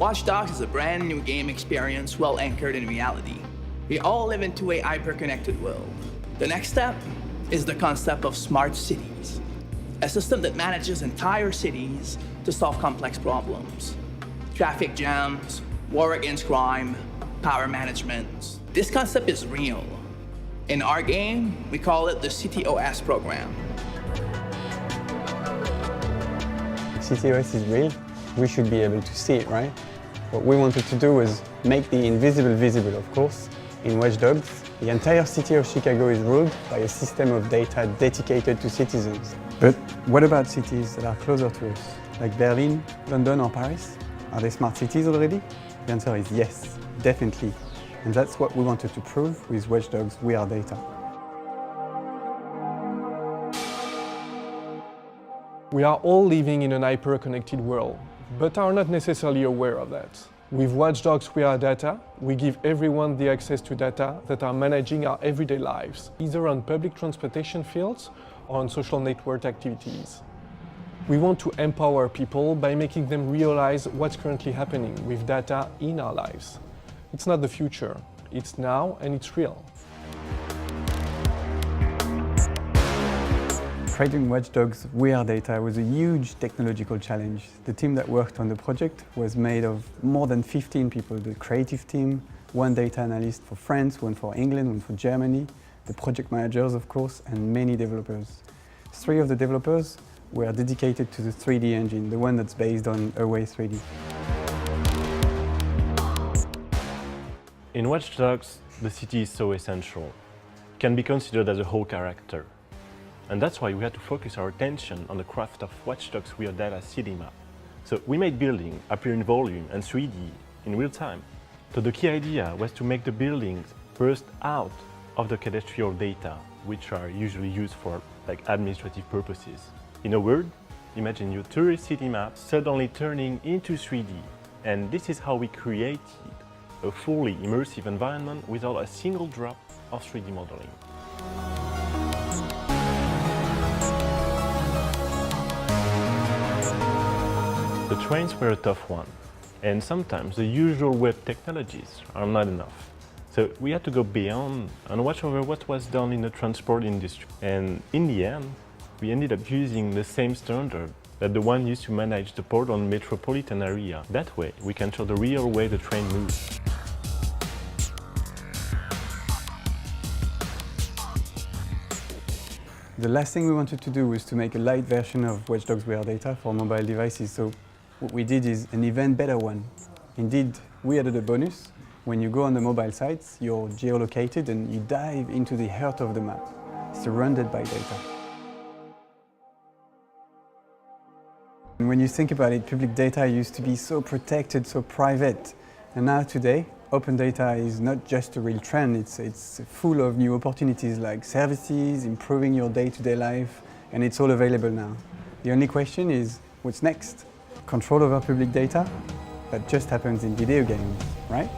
Watch Dogs is a brand new game experience well anchored in reality. We all live into a hyper-connected world. The next step is the concept of smart cities, a system that manages entire cities to solve complex problems. Traffic jams, war against crime, power management. This concept is real. In our game, we call it the CityOS program. CityOS is real. We should be able to see it, right? What we wanted to do was make the invisible visible, of course. In Watch Dogs, the entire city of Chicago is ruled by a system of data dedicated to citizens. But what about cities that are closer to us, like Berlin, London or Paris? Are they smart cities already? The answer is yes, definitely. And that's what we wanted to prove with Watch Dogs WeareData. We are all living in an hyper-connected world, but are not necessarily aware of that. With Watch Dogs WeareData, we give everyone the access to data that are managing our everyday lives, either on public transportation fields or on social network activities. We want to empower people by making them realize what's currently happening with data in our lives. It's not the future, it's now and it's real. Creating Watch Dogs WeareData was a huge technological challenge. The team that worked on the project was made of more than 15 people. The creative team, one data analyst for France, one for England, one for Germany, the project managers, of course, and many developers. 3 of the developers were dedicated to the 3D engine, the one that's based on Away 3D. In Watch Dogs, the city is so essential. It can be considered as a whole character. And that's why we had to focus our attention on the craft of Watch Dogs WeareData city map. So we made buildings appear in volume and 3D in real time. So the key idea was to make the buildings burst out of the cadastral data, which are usually used for administrative purposes. In a word, imagine your tourist city map suddenly turning into 3D. And this is how we created a fully immersive environment without a single drop of 3D modeling. The trains were a tough one, and sometimes the usual web technologies are not enough. So we had to go beyond and watch over what was done in the transport industry. And in the end, we ended up using the same standard that the one used to manage the Portland metropolitan area. That way, we can show the real way the train moves. The last thing we wanted to do was to make a light version of Watch Dogs WeareData for mobile devices. So what we did is an even better one. Indeed, we added a bonus. When you go on the mobile sites, you're geolocated and you dive into the heart of the map, surrounded by data. And when you think about it, public data used to be so protected, so private. And now today, open data is not just a real trend, it's full of new opportunities like services, improving your day-to-day life, and it's all available now. The only question is, what's next? Control over public data? That just happens in video games, right?